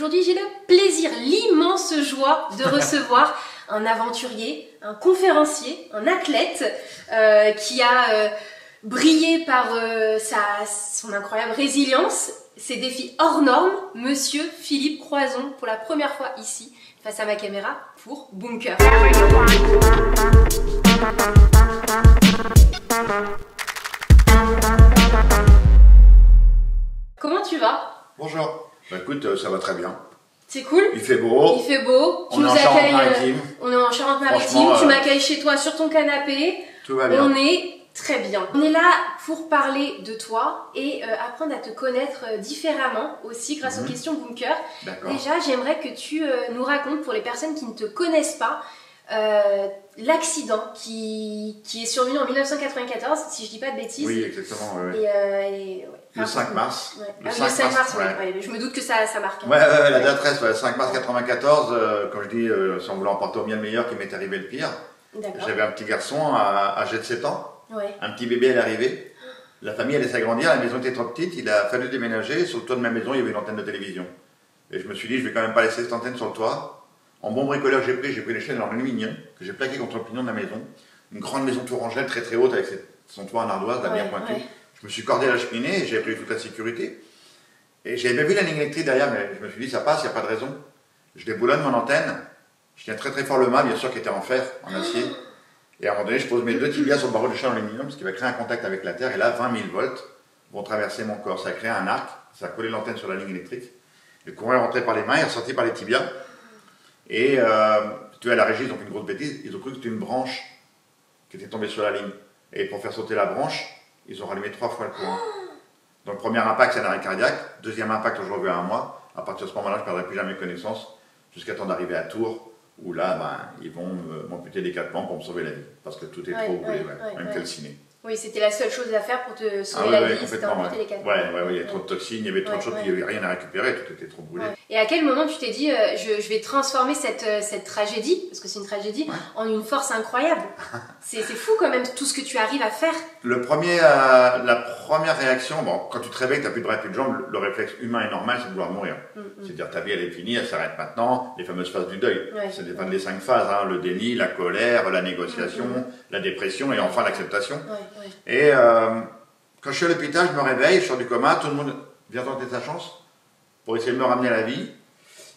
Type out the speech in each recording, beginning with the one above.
Aujourd'hui, j'ai le plaisir, l'immense joie de recevoir un aventurier, un conférencier, un athlète qui a brillé par son incroyable résilience, ses défis hors normes, Monsieur Philippe Croison, pour la première fois ici, face à ma caméra, pour Bunker. Comment tu vas? Bonjour. Bah écoute, ça va très bien. C'est cool. Il fait beau. Il fait beau. Tu on nous est en accueilles. Charente-Maritime. On est en Charente-Maritime. Tu m'accueilles chez toi sur ton canapé. Tout va bien. On est très bien. On est là pour parler de toi et apprendre à te connaître différemment aussi grâce aux questions Bunker. Déjà, j'aimerais que tu nous racontes, pour les personnes qui ne te connaissent pas, l'accident qui est survenu en 1994, si je dis pas de bêtises. Oui, exactement. Ouais. Le 5 mars. Ouais. Le 5 mars, ouais. Je me doute que ça marque. Hein. Ouais, la date reste, 5 mars 94, quand je dis, sans vouloir emporter au bien le meilleur, qui m'est arrivé le pire. J'avais un petit garçon âgé de 7 ans, un petit bébé à l'arrivée. La famille allait s'agrandir, la maison était trop petite, il a fallu déménager. Sur le toit de ma maison, il y avait une antenne de télévision. Et je me suis dit, je vais quand même pas laisser cette antenne sur le toit. En bon bricoleur, j'ai pris les chaînes en aluminium que j'ai plaqué contre le pignon de la maison. Une grande maison tourangelle très très haute avec son toit en ardoise, bien pointu. Je me suis cordé à la cheminée et j'ai pris toute la sécurité. Et j'avais bien vu la ligne électrique derrière, mais je me suis dit, ça passe, il n'y a pas de raison. Je déboulonne mon antenne, je tiens très très fort le mât, bien sûr, qui était en fer, en acier. Et à un moment donné, je pose mes deux tibias sur le barreau de chaîne en aluminium, ce qui va créer un contact avec la terre. Et là, 20 000 volts vont traverser mon corps. Ça a créé un arc, ça a collé l'antenne sur la ligne électrique. Le courant est rentré par les mains, il est ressorti par les tibias. Et tu vois, à la régie, ils ont fait une grosse bêtise, ils ont cru que c'était une branche qui était tombée sur la ligne. Et pour faire sauter la branche, ils ont rallumé 3 fois le courant. Donc premier impact, c'est un arrêt cardiaque. Deuxième impact, je reviens à 1 mois. À partir de ce moment-là, je ne perdrai plus jamais connaissance, jusqu'à temps d'arriver à Tours, où là, ils vont m'amputer les 4 membres pour me sauver la vie. Parce que tout est trop brûlé, même calciné. Oui, c'était la seule chose à faire pour te sauver la vie, c'était amputer les 4 membres. Il y avait trop de toxines, il y avait trop de choses, il n'y avait rien à récupérer, tout était trop brûlé. Et à quel moment tu t'es dit, je vais transformer cette tragédie, parce que c'est une tragédie, en une force incroyable? C'est fou quand même tout ce que tu arrives à faire. La première réaction, bon, quand tu te réveilles, tu n'as plus de bras, plus de jambes, le réflexe humain et normal, c'est de vouloir mourir. C'est-à-dire ta vie elle est finie, elle s'arrête maintenant, les fameuses phases du deuil. C'est les 5 phases, le déni, la colère, la négociation, la dépression et enfin l'acceptation. Et quand je suis à l'hôpital, je me réveille, je sors du coma, tout le monde vient tenter sa chance pour essayer de me ramener à la vie.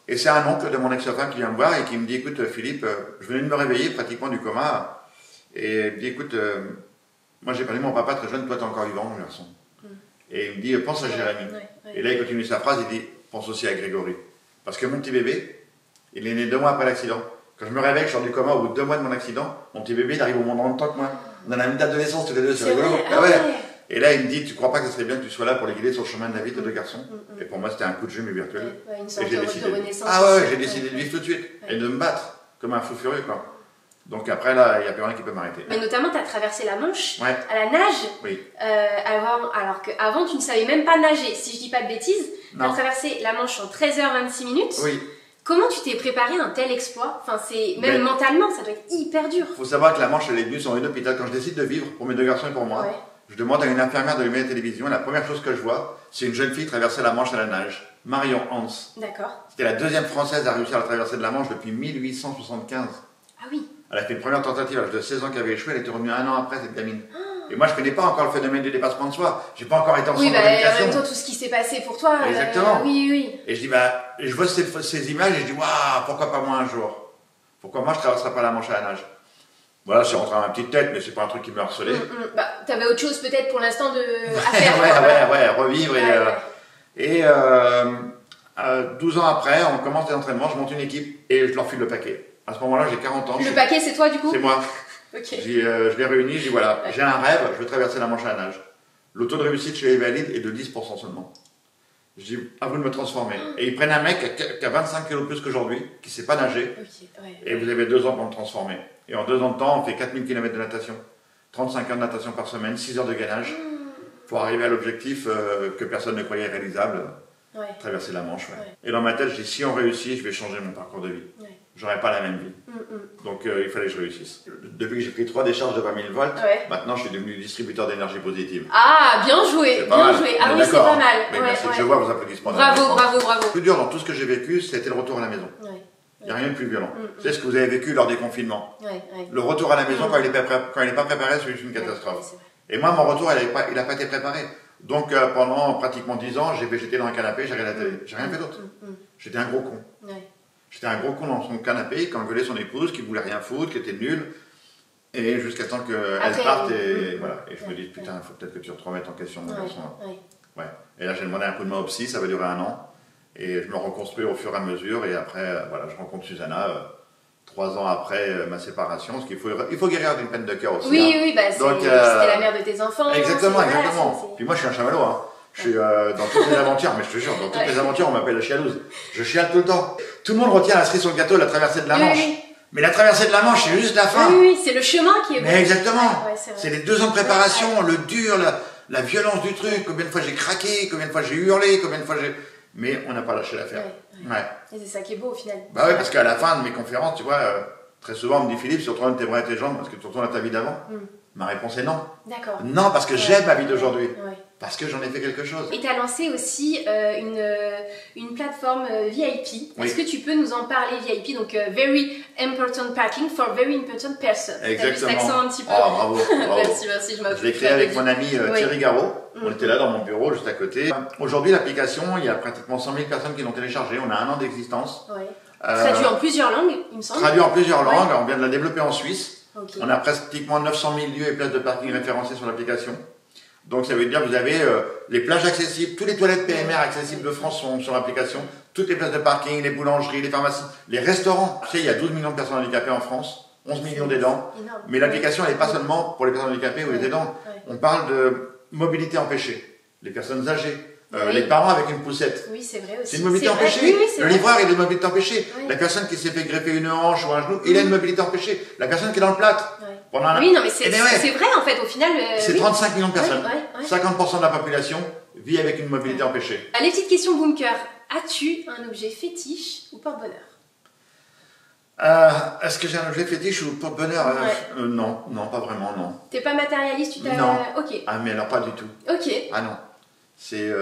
Et c'est un oncle de mon ex-femme qui vient me voir et qui me dit, écoute Philippe, je venais de me réveiller pratiquement du coma, et il me dit, écoute, moi j'ai perdu mon papa très jeune, toi t'es encore vivant mon garçon. Et il me dit, pense à Jérémy. Et là il continue sa phrase, il dit, pense aussi à Grégory. Parce que mon petit bébé, il est né 2 mois après l'accident. Quand je me réveille, je sors du coma au bout de 2 mois de mon accident, mon petit bébé il arrive au monde en même temps que moi. On a la même date de naissance tous les deux, c'est rigolo. Et là, il me dit, tu crois pas que ce serait bien que tu sois là pour les guider sur le chemin de la vie, tes 2 garçons? Et pour moi, c'était un coup de jeu, mais virtuel. Une sorte de renaissance. J'ai décidé de vivre tout de suite. Et de me battre, comme un fou furieux, quoi. Donc après, là, il n'y a plus rien qui peut m'arrêter. Mais notamment, tu as traversé la Manche à la nage. Alors qu'avant, tu ne savais même pas nager. Si je dis pas de bêtises, tu as traversé la Manche en 13h26 minutes. Comment tu t'es préparé à un tel exploit? Enfin, même mentalement, ça doit être hyper dur. Il faut savoir que la Manche, elle est venue sur une hôpital. Quand je décide de vivre pour mes 2 garçons et pour moi, je demande à une infirmière d'allumer la télévision. Et la première chose que je vois, c'est une jeune fille traverser la Manche à la nage. Marion Hans. D'accord. C'était la 2e française à réussir à la traversée de la Manche depuis 1875. Ah oui. Elle a fait une première tentative à l'âge de 16 ans qui avait échoué. Elle était revenue 1 an après, cette gamine. Et moi, je ne connais pas encore le phénomène du dépassement de soi. Je n'ai pas encore été en centre de rééducation. En même temps, tout ce qui s'est passé pour toi. Exactement. Oui. Et je dis, je vois ces images et je dis, waouh, pourquoi pas moi un jour? Pourquoi moi je ne traverserai pas la Manche à la nage? Voilà, c'est rentré dans ma petite tête, mais c'est pas un truc qui me harcelait. T'avais autre chose peut-être pour l'instant à faire. Revivre. Et 12 ans après, on commence des entraînements, je monte une équipe et je leur file le paquet. À ce moment-là, j'ai 40 ans. Le paquet, c'est toi du coup? C'est moi. Je les réunis, je dis voilà, j'ai un rêve, je veux traverser la Manche à la nage. Le taux de réussite chez les valides est de 10% seulement. Je dis, à vous de me transformer. Et ils prennent un mec qui a 25 kg plus qu'aujourd'hui, qui ne sait pas nager, et vous avez 2 ans pour me transformer. Et en 2 ans de temps, on fait 4000 km de natation, 35 heures de natation par semaine, 6 heures de gainage, pour arriver à l'objectif que personne ne croyait réalisable, traverser la Manche. Et dans ma tête, je dis, si on réussit, je vais changer mon parcours de vie. j'aurais pas la même vie. Donc il fallait que je réussisse. Depuis que j'ai pris 3 décharges de 20 000 volts, maintenant je suis devenu distributeur d'énergie positive. Ah, bien joué, bien joué. Ah oui, c'est pas mal. Mais merci, je vois vos applaudissements. Bravo, bravo, bravo. Le plus dur dans tout ce que j'ai vécu, c'était le retour à la maison. Il n'y a rien de plus violent. C'est ce que vous avez vécu lors des confinements. Le retour à la maison, quand il n'est pas préparé, c'est juste une catastrophe. Et moi, mon retour, il n'a pas été préparé. Donc pendant pratiquement 10 ans, j'ai végété dans un canapé, j'ai regardé la télé. J'ai rien fait d'autre. J'étais un gros con. J'étais un gros con dans son canapé, qui engueulait son épouse, qui voulait rien foutre, qui était nulle. Et jusqu'à temps qu'elle parte, et voilà. Et je me dis, putain, il faut peut-être que tu te remettes en question, mon garçon. Ouais. Et là, j'ai demandé un coup de main au psy, ça va durer 1 an. Et je me reconstruis au fur et à mesure. Et après, voilà, je rencontre Susanna, 3 ans après ma séparation. Parce qu'il faut guérir d'une peine de cœur aussi. Oui, oui, bah, c'était la mère de tes enfants. Exactement, exactement. Puis moi, je suis un chamallow, hein. Je suis dans toutes les aventures, mais je te jure, dans toutes les aventures, on m'appelle la chialeuse. Je chiale tout le temps. Tout le monde retient la cerise sur le gâteau, la traversée de la Manche. Mais la traversée de la Manche, c'est juste la fin. Oui, c'est le chemin qui est bon. Mais exactement. C'est les 2 ans de préparation, le dur, la violence du truc. Combien de fois j'ai craqué, combien de fois j'ai hurlé, combien de fois j'ai... Mais on n'a pas lâché l'affaire. Et c'est ça qui est beau au final. Bah oui, parce qu'à la fin de mes conférences, tu vois, très souvent on me dit, Philippe, si tu retournes tes bras et tes jambes, parce que tu retournes à ta vie d'avant. Ma réponse est non. D'accord. Non, parce que j'aime ma vie d'aujourd'hui. Parce que j'en ai fait quelque chose. Et tu as lancé aussi une plateforme VIP. Est-ce que tu peux nous en parler, VIP? Donc, Very Important Parking for Very Important Person. Exactement. Tu as vu cet accent un petit peu? Oh, bravo. Merci, merci, je m'appuie. Je l'ai créé avec mon ami Thierry Garot. On était là dans mon bureau, juste à côté. Aujourd'hui, l'application, il y a pratiquement 100 000 personnes qui l'ont téléchargée. On a 1 an d'existence. Traduit en plusieurs langues, il me semble. Traduit en plusieurs langues. On vient de la développer en Suisse. On a pratiquement 900 000 lieux et places de parking référencés sur l'application. Donc ça veut dire que vous avez les plages accessibles, toutes les toilettes PMR accessibles de France sont sur l'application, toutes les places de parking, les boulangeries, les pharmacies, les restaurants. Tu sais, il y a 12 millions de personnes handicapées en France, 11 millions d'aidants, mais l'application elle n'est pas seulement pour les personnes handicapées ou les aidants. On parle de mobilité empêchée, les personnes âgées. Les parents avec une poussette. Oui, c'est vrai aussi. C'est une mobilité empêchée. Le livreur, il a une mobilité empêchée. La personne qui s'est fait greffer une hanche ou un genou, il a une mobilité empêchée. La personne qui est dans le plâtre. Oui, non, mais c'est vrai en fait, au final. C'est 35 millions de personnes. 50% de la population vit avec une mobilité empêchée. Les petites questions bunker. As-tu un objet fétiche ou porte-bonheur? Est-ce que j'ai un objet fétiche ou porte-bonheur? Non, non, pas vraiment, non. T'es pas matérialiste, tu t'as. Non. Ok. Ah, mais alors pas du tout. Ok. Ah non. C'est,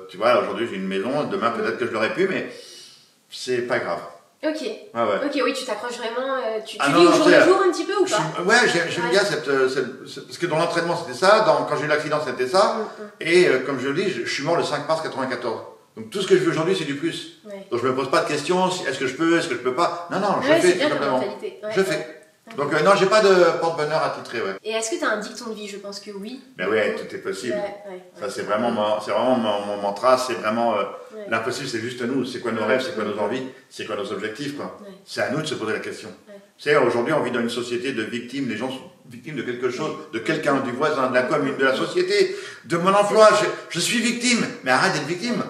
tu vois, aujourd'hui j'ai une maison, demain peut-être que je l'aurais pu, mais c'est pas grave. Ok. Ok, oui, tu t'accroches vraiment. Tu vis non, au jour le jour un petit peu ou pas? Ouais, j'aime bien parce que dans l'entraînement c'était ça, quand j'ai eu l'accident c'était ça, et comme je le dis, je suis mort le 5 mars 94. Donc tout ce que je veux aujourd'hui c'est du plus. Donc je me pose pas de questions, est-ce que je peux, est-ce que je peux pas. Non, non, je fais tout simplement. Je fais. Donc non, j'ai pas de porte-bonheur attitré, Et est-ce que tu as un dicton de vie? Je pense que oui. Ben oui, tout est possible. Ça c'est vraiment mon mantra, c'est vraiment l'impossible c'est juste nous. C'est quoi nos rêves, c'est quoi nos envies, c'est quoi nos objectifs, quoi. C'est à nous de se poser la question. Tu sais, aujourd'hui on vit dans une société de victimes, les gens sont victimes de quelque chose, de quelqu'un, du voisin, de la commune, de la société, de mon emploi, je suis victime. Mais arrête d'être victime.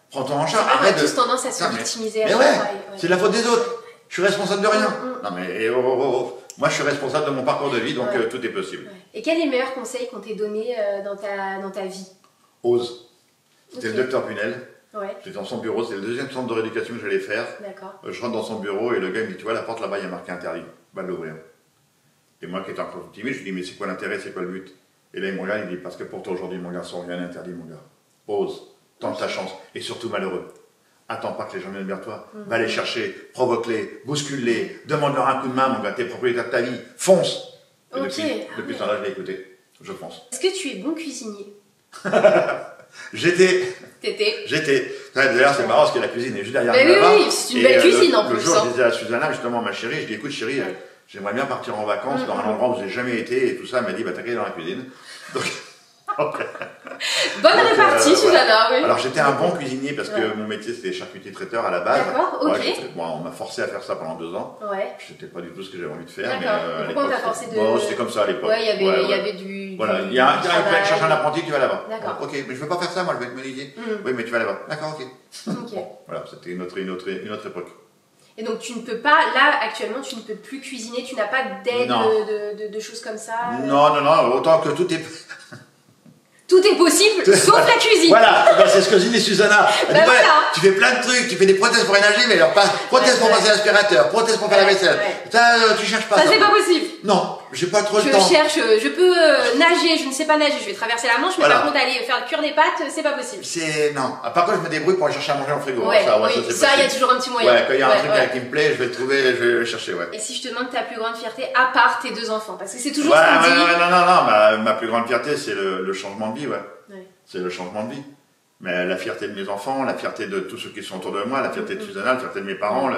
Prends-toi en charge. On a tous tendance à se victimiser à chaque fois. C'est de la faute des autres. Je suis responsable de rien. Non mais moi, je suis responsable de mon parcours de vie, donc tout est possible. Et quel est le meilleur conseil qu'on t'ait donné dans ta vie? Ose. C'était le docteur Punel. J'étais dans son bureau, c'est le 2e centre de rééducation que j'allais faire. Je rentre dans son bureau et le gars me dit, tu vois, la porte là-bas, il y a marqué interdit. Va l'ouvrir. Et moi qui étais encore timide, je lui dis, mais c'est quoi l'intérêt, c'est quoi le but? Et là, il me regarde, il dit, parce que pour toi aujourd'hui, mon garçon, rien n'est interdit, mon gars. Ose. Tente ta chance. Et surtout malheureux. Attends pas que les gens viennent vers toi. Va les chercher, provoque-les, bouscule-les, demande-leur un coup de main, mon gars, t'es propriétaire de ta vie. Fonce. Et depuis ce temps-là, je l'ai écouté. Je fonce. Est-ce que tu es bon cuisinier? J'étais. D'ailleurs, c'est marrant parce que la cuisine est juste derrière là-bas. Oui, c'est une belle cuisine en plus. Le jour, je disais à Susanna, justement, ma chérie, je dis, écoute, chérie, j'aimerais bien partir en vacances dans un endroit où j'ai jamais été et tout ça. Elle m'a dit, bah, t'inquiète dans la cuisine. Donc. Bonne répartie, Susanna, oui. Alors j'étais un bon cuisinier parce que mon métier c'était charcutier traiteur à la base. D'accord, ok. On m'a forcé à faire ça pendant 2 ans. C'était pas du tout ce que j'avais envie de faire. Mais pourquoi on t'a forcé de... Bon, c'était comme ça à l'époque. Il y avait du... Voilà, il y a un qui cherche un apprenti, tu vas là-bas. D'accord. Ok, mais je veux pas faire ça, moi, je vais être menuisier. Oui, mais tu vas là-bas. D'accord, ok. Bon, voilà, c'était une autre époque. Et donc tu ne peux pas, là actuellement tu ne peux plus cuisiner, tu n'as pas d'aide de choses comme ça? Non, autant que tout est... Tout est possible, sauf la cuisine. Voilà, ben, c'est ce que dit Susanna. Elle dit, voilà. Tu fais plein de trucs, tu fais des prothèses pour énergie, mais alors pas prothèses pour passer l'aspirateur, prothèses pour faire la vaisselle. Ça, tu cherches pas. Ça, c'est pas possible. Non, j'ai pas trop le temps. Je peux nager, je ne sais pas nager, je vais traverser la Manche, mais par contre, aller faire cuire des pâtes, c'est pas possible. Non. Par contre, je me débrouille pour aller chercher à manger en frigo. Ça, il y a toujours un petit moyen. Ouais, quand il y a un truc qui me plaît, je vais le trouver, je vais le chercher, ouais. Et si je te demande ta plus grande fierté, à part tes 2 enfants, parce que c'est toujours ce qu'on dit. Non, ma plus grande fierté, c'est le changement de vie, ouais. C'est le changement de vie. Mais la fierté de mes enfants, la fierté de tous ceux qui sont autour de moi, la fierté de Susanna, la fierté de mes parents,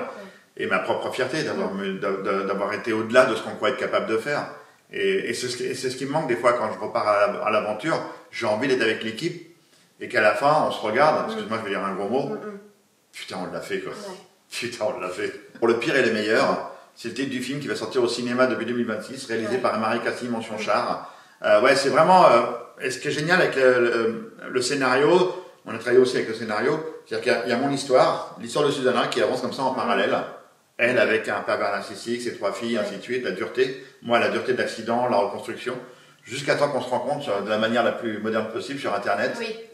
et ma propre fierté d'avoir été au-delà de ce qu'on croit être capable de faire. Et c'est ce qui me manque des fois quand je repars à l'aventure. J'ai envie d'être avec l'équipe et qu'à la fin, on se regarde. Excuse-moi, je vais dire un gros mot. Putain, on l'a fait, quoi. Putain, on l'a fait. Pour le pire et le meilleur, c'est le titre du film qui va sortir au cinéma depuis 2026, réalisé par Marie Cassie, mention char. C'est vraiment... et ce qui est génial avec le scénario, on a travaillé aussi avec le scénario, c'est-à-dire qu'il y a mon histoire, l'histoire de Susanna qui avance comme ça en parallèle. Elle avec un pervers narcissique, ses 3 filles, ainsi de suite, la dureté. Moi, la dureté de l'accident, la reconstruction. Jusqu'à temps qu'on se rencontre de la manière la plus moderne possible sur Internet. Et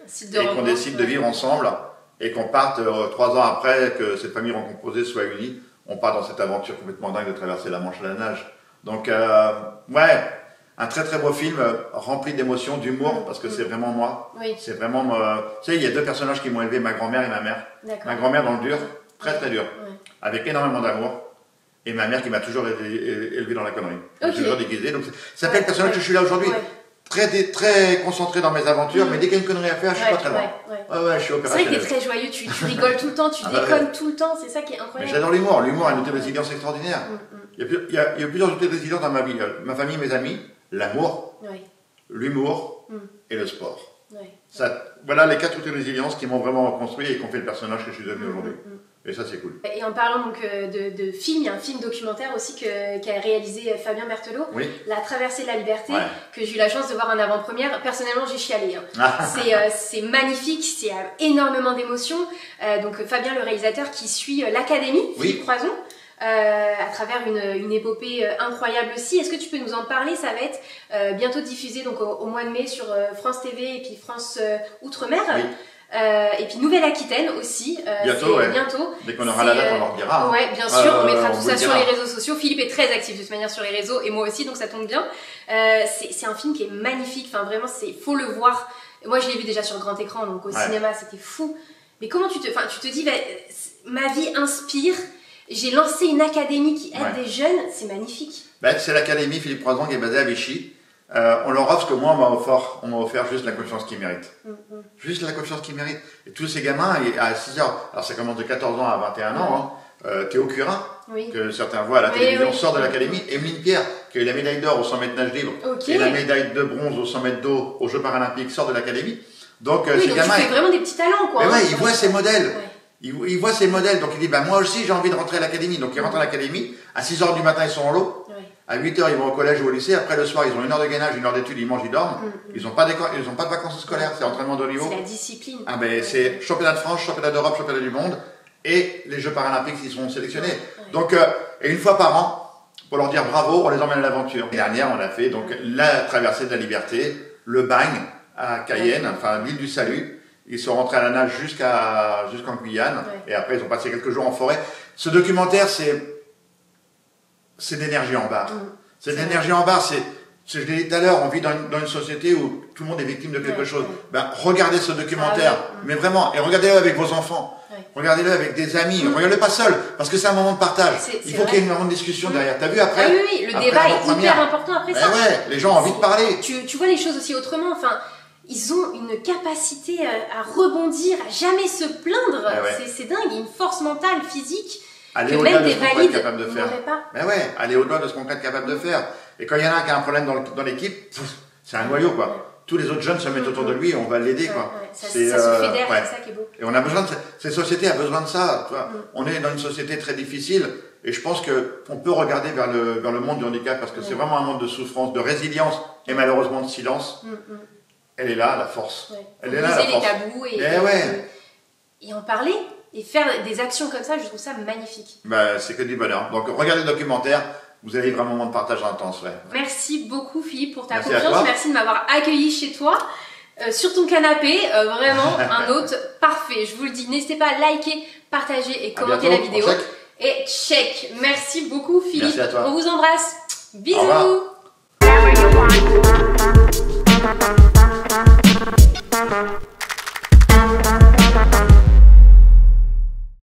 qu'on décide de vivre ensemble. Et qu'on parte 3 ans après que cette famille recomposée soit unie. On part dans cette aventure complètement dingue de traverser la Manche à la nage. Donc, un très très beau film rempli d'émotions, d'humour, parce que c'est vraiment moi. C'est vraiment... tu sais, il y a 2 personnages qui m'ont élevé, ma grand-mère et ma mère. Ma grand-mère dans le dur, très très dur. Avec énormément d'amour, et ma mère qui m'a toujours élevé dans la connerie. Toujours déguisé. Donc, ça fait le personnage que je suis là aujourd'hui. Très concentré dans mes aventures, mais dès qu'il y a une connerie à faire, je suis pas très loin. Je suis opérationnel. C'est vrai que t'es très joyeux, tu rigoles tout le temps, tu déconnes tout le temps, c'est ça qui est incroyable. Mais j'adore l'humour. L'humour a une outil de résilience extraordinaire. Il y a plusieurs outils de résilience dans ma vie. Ma famille, mes amis, l'amour, l'humour et le sport. Voilà les 4 outils de résilience qui m'ont vraiment reconstruit et qui ont fait le personnage que je suis devenu aujourd'hui. Et ça, c'est cool. Et en parlant donc de films, il y a un film documentaire aussi qu'a réalisé Fabien Berthelot, La Traversée de la Liberté, que j'ai eu la chance de voir en avant-première. Personnellement, j'ai chialé. C'est magnifique, c'est énormément d'émotions. Donc Fabien, le réalisateur, qui suit l'Académie, Philippe Croison, à travers une épopée incroyable aussi. Est-ce que tu peux nous en parler? Ça va être bientôt diffusé donc, au mois de mai sur France TV et puis France Outre-mer. Et puis Nouvelle-Aquitaine aussi. Bientôt. Dès qu'on aura la date, on leur dira. Ouais, bien sûr, on mettra tout ça sur les réseaux sociaux. Philippe est très actif de toute manière sur les réseaux et moi aussi, donc ça tombe bien. C'est un film qui est magnifique. Enfin, vraiment, faut le voir. Moi, je l'ai vu déjà sur grand écran, donc au cinéma, c'était fou. Mais comment tu te dis, ma vie inspire. J'ai lancé une académie qui aide des jeunes. C'est magnifique. C'est l'académie Philippe Croison qui est basée à Vichy. On leur offre ce que moi on m'a offert juste la confiance qu'ils méritent. Juste la confiance qu'ils méritent. Et tous ces gamins, à 6 heures, alors ça commence de 14 ans à 21 ans, Théo Curin, que certains voient à la télévision, sort de l'académie, Emeline Pierre, qui a eu la médaille d'or au 100 mètres nage libre, et la médaille de bronze au 100 mètres d'eau aux Jeux Paralympiques, sort de l'académie. Donc ces gamins... Tu fais vraiment des petits talents, quoi. Mais ils voient ces modèles. Ils voient ces modèles, donc ils disent, moi aussi j'ai envie de rentrer à l'académie. Donc ils rentrent à l'académie, à 6 heures du matin ils sont en l'eau. À 8 heures, ils vont au collège ou au lycée. Après, le soir, ils ont 1 heure de gainage, 1 heure d'études, ils mangent, ils dorment. Ils n'ont pas de vacances scolaires, c'est entraînement de haut niveau. C'est la discipline. C'est championnat de France, championnat d'Europe, championnat du monde. Et les Jeux Paralympiques, ils seront sélectionnés. Donc, et une fois par an, pour leur dire bravo, on les emmène à l'aventure. L'année dernière, on a fait donc la traversée de la liberté, le bagne à Cayenne, enfin l'île du Salut. Ils sont rentrés à la nage jusqu'en Guyane. Et après, ils ont passé quelques jours en forêt. Ce documentaire, c'est d'énergie en barre. C'est d'énergie en barre, je l'ai dit tout à l'heure, on vit dans une société où tout le monde est victime de quelque chose. Regardez ce documentaire, mais vraiment, et regardez-le avec vos enfants. Regardez-le avec des amis, regardez-le pas seul, parce que c'est un moment de partage. Il faut qu'il y ait un moment de discussion derrière. T'as vu après? Oui, le débat est hyper important après ça. Les gens ont envie de parler. Tu vois les choses aussi autrement, enfin... Ils ont une capacité à rebondir, à jamais se plaindre. C'est dingue, il y a une force mentale, physique. Aller au-delà de ce qu'on peut être capable de faire. Aller au-delà de ce qu'on peut être capable de faire. Et quand il y en a un qui a un problème dans l'équipe, c'est un noyau, quoi. Tous les autres jeunes se mettent autour de lui et on va l'aider, quoi. Ça se fédère, c'est ça qui est beau. Et on a besoin de cette société a besoin de ça. Tu vois. On est dans une société très difficile et je pense qu'on peut regarder vers le monde du handicap parce que c'est vraiment un monde de souffrance, de résilience et malheureusement de silence. Elle est là, la force. Elle est là, la force. Les tabous et en parler. Et faire des actions comme ça, je trouve ça magnifique. C'est que du bonheur. Donc regardez le documentaire, vous avez vraiment un moment de partage intense. Merci beaucoup Philippe pour ta confiance. Merci de m'avoir accueilli chez toi. sur ton canapé, vraiment un hôte parfait. Je vous le dis, n'hésitez pas à liker, partager et commenter la vidéo. Et check. Merci beaucoup Philippe. Merci à toi. On vous embrasse. Bisous. Au revoir.